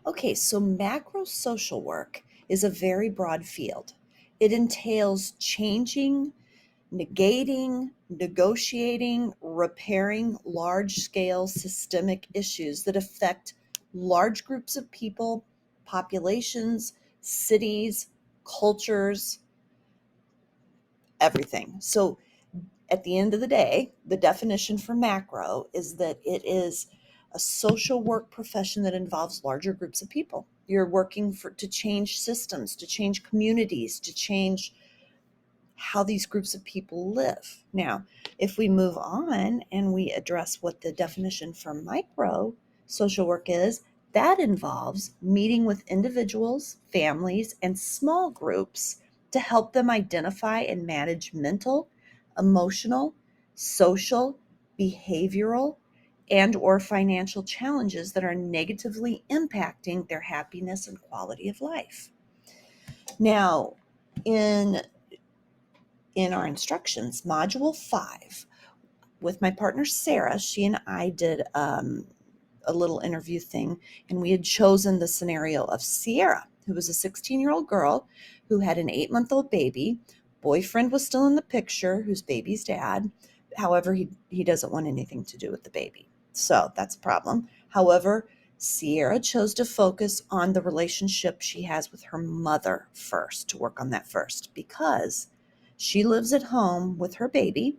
Okay, so macro social work is a very broad field. It entails changing, negating, negotiating, repairing large scale systemic issues that affect large groups of people, populations, cities, cultures, everything. So at the end of the day, the definition for macro is that it is a social work profession that involves larger groups of people. You're working to change systems, to change communities, to change how these groups of people live. Now, if we move on and we address what the definition for micro social work is, that involves meeting with individuals, families, and small groups to help them identify and manage mental, emotional, social, behavioral, and or financial challenges that are negatively impacting their happiness and quality of life. Now, in our instructions, module 5, with my partner Sarah, she and I did a little interview thing, and we had chosen the scenario of Sierra, who was a 16-year-old girl who had an 8-month-old baby. Boyfriend was still in the picture, who's baby's dad. However, he doesn't want anything to do with the baby. So that's a problem. However, Sierra chose to focus on the relationship she has with her mother first, to work on that first, because she lives at home with her baby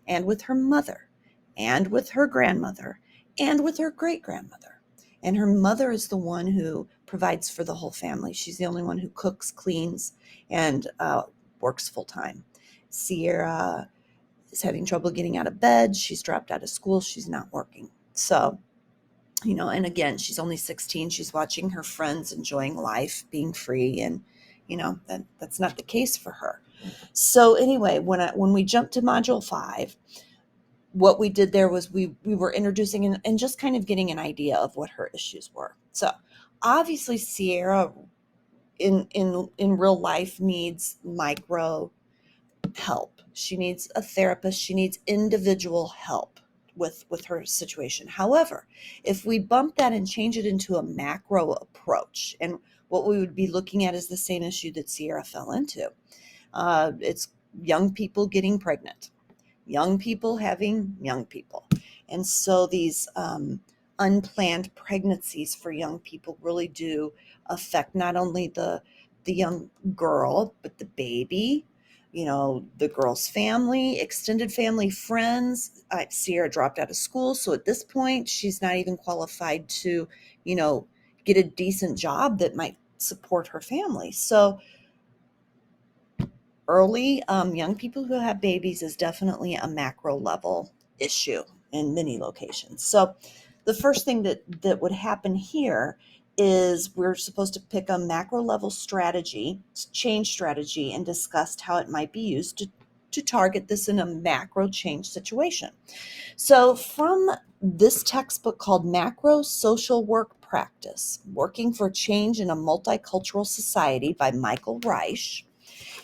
and with her mother and with her grandmother and with her great grandmother. And her mother is the one who provides for the whole family. She's the only one who cooks, cleans, and works full time. Sierra is having trouble getting out of bed. She's dropped out of school. She's not working. So, and again, she's only 16. She's watching her friends enjoying life, being free, and that's not the case for her. So anyway, when we jumped to module 5, what we did there was we were introducing and just kind of getting an idea of what her issues were. So obviously Sierra in real life needs micro help. She needs a therapist. She needs individual help with her situation. However, if we bump that and change it into a macro approach, and what we would be looking at is the same issue that Sierra fell into. It's young people getting pregnant, young people having young people. And so these unplanned pregnancies for young people really do affect not only the young girl, but the baby, the girl's family, extended family, friends. Sierra dropped out of school. So at this point, she's not even qualified to, get a decent job that might support her family. So early young people who have babies is definitely a macro level issue in many locations. So the first thing that would happen here is we're supposed to pick a macro level strategy, change strategy, and discuss how it might be used to target this in a macro change situation. So from this textbook called Macro Social Work Practice, Working for Change in a Multicultural Society by Michael Reich,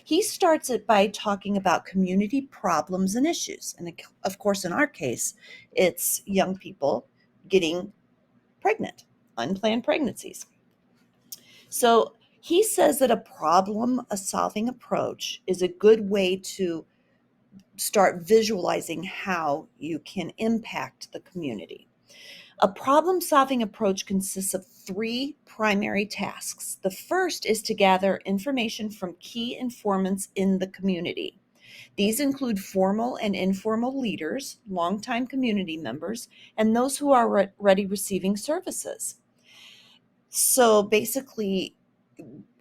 he starts it by talking about community problems and issues. And of course, in our case, it's young people getting pregnant, unplanned pregnancies. So he says that a problem solving approach is a good way to start visualizing how you can impact the community. A problem-solving approach consists of 3 primary tasks. The first is to gather information from key informants in the community. These include formal and informal leaders, longtime community members, and those who are already receiving services. So basically,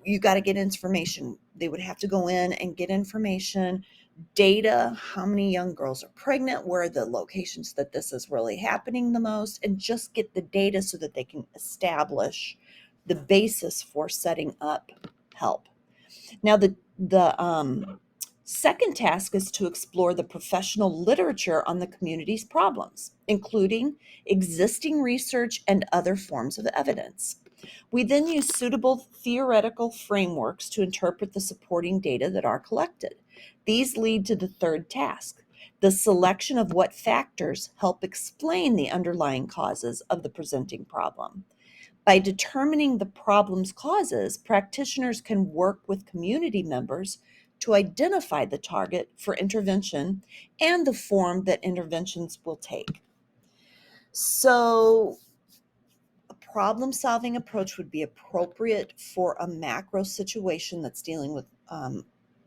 you got to get information. They would have to go in and get information, data, how many young girls are pregnant, where are the locations that this is really happening the most, and just get the data so that they can establish the basis for setting up help. Now, the second task is to explore the professional literature on the community's problems, including existing research and other forms of evidence. We then use suitable theoretical frameworks to interpret the supporting data that are collected. These lead to the third task, the selection of what factors help explain the underlying causes of the presenting problem. By determining the problem's causes, practitioners can work with community members to identify the target for intervention and the form that interventions will take. So, a problem-solving approach would be appropriate for a macro situation that's dealing with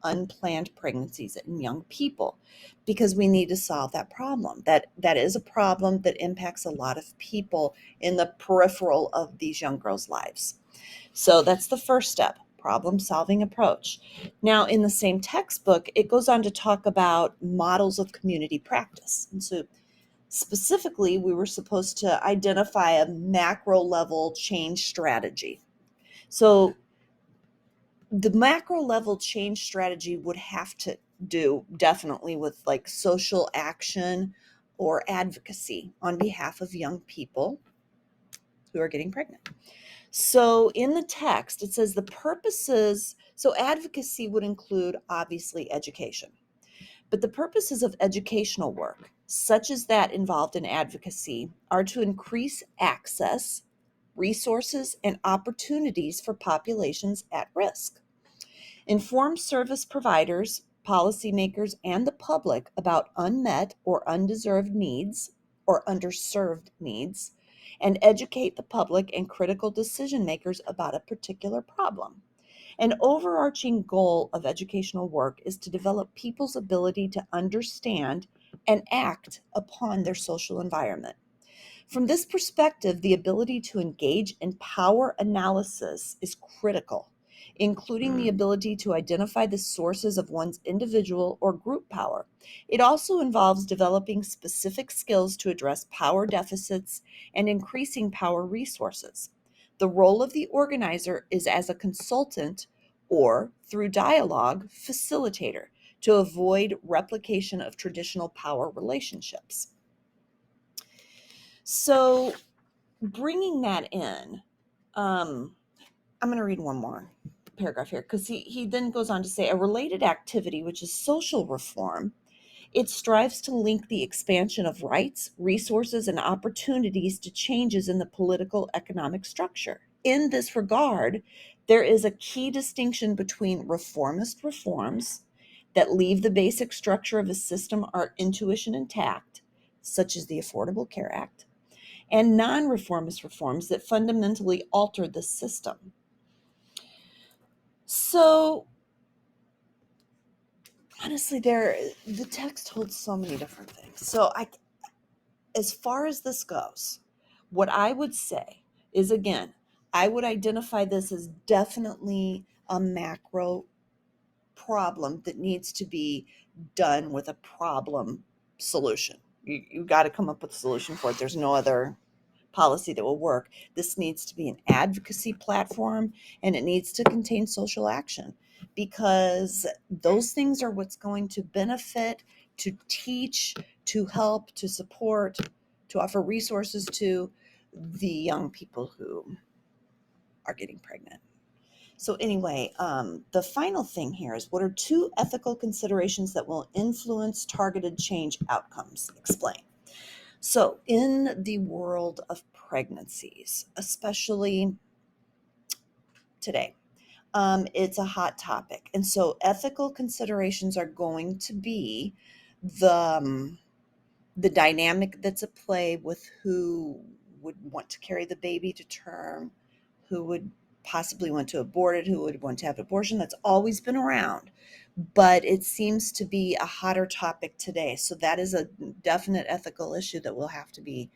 unplanned pregnancies in young people, because we need to solve that problem. That is a problem that impacts a lot of people in the peripheral of these young girls' lives. So that's the first step, problem-solving approach. Now, in the same textbook, it goes on to talk about models of community practice. And so specifically, we were supposed to identify a macro level change strategy. So the macro level change strategy would have to do definitely with like social action or advocacy on behalf of young people who are getting pregnant. So in the text, it says the purposes, so advocacy would include obviously education. But the purposes of educational work, such as that involved in advocacy, are to increase access, resources, and opportunities for populations at risk. Inform service providers, policymakers, and the public about unmet or undeserved needs or underserved needs, and educate the public and critical decision makers about a particular problem. An overarching goal of educational work is to develop people's ability to understand and act upon their social environment. From this perspective, the ability to engage in power analysis is critical, including the ability to identify the sources of one's individual or group power. It also involves developing specific skills to address power deficits and increasing power resources. The role of the organizer is as a consultant or, through dialogue, facilitator to avoid replication of traditional power relationships. So, bringing that in, I'm going to read one more paragraph here because he then goes on to say a related activity, which is social reform, it strives to link the expansion of rights, resources, and opportunities to changes in the political economic structure. In this regard, there is a key distinction between reformist reforms that leave the basic structure of a system or intuition intact, such as the Affordable Care Act, and non-reformist reforms that fundamentally alter the system. So honestly, the text holds so many different things. So as far as this goes, what I would say is, again, I would identify this as definitely a macro problem that needs to be done with a problem solution. You got to come up with a solution for it. There's no other policy that will work. This needs to be an advocacy platform, and it needs to contain social action, because those things are what's going to benefit, to teach, to help, to support, to offer resources to the young people who are getting pregnant. So anyway, the final thing here is, what are two ethical considerations that will influence targeted change outcomes? Explain. So, in the world of pregnancies, especially today, it's a hot topic. And so, ethical considerations are going to be the dynamic that's at play with who would want to carry the baby to term, who would possibly want to abort it, who would want to have an abortion. That's always been around, but it seems to be a hotter topic today. So that is a definite ethical issue that will have to be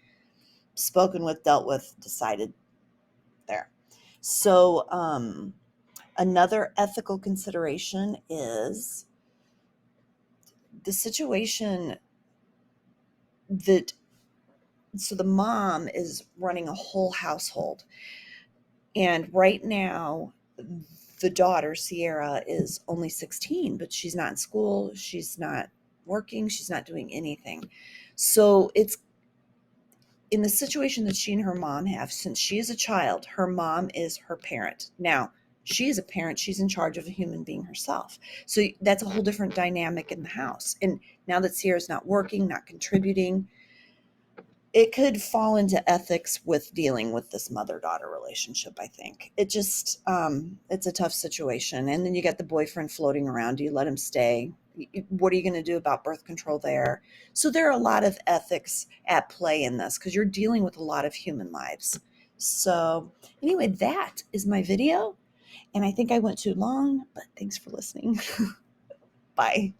spoken with, dealt with, decided there. So another ethical consideration is the situation that, so the mom is running a whole household. And right now, the daughter, Sierra, is only 16, but she's not in school. She's not working. She's not doing anything. So it's in the situation that she and her mom have, since she is a child, her mom is her parent. Now, she is a parent. She's in charge of a human being herself. So that's a whole different dynamic in the house. And now that Sierra's not working, not contributing, it could fall into ethics with dealing with this mother-daughter relationship. I think it just it's a tough situation. And then you got the boyfriend floating around. Do you let him stay? What are you going to do about birth control there? So there are a lot of ethics at play in this because you're dealing with a lot of human lives. So anyway, that is my video, and I think I went too long, but thanks for listening. Bye.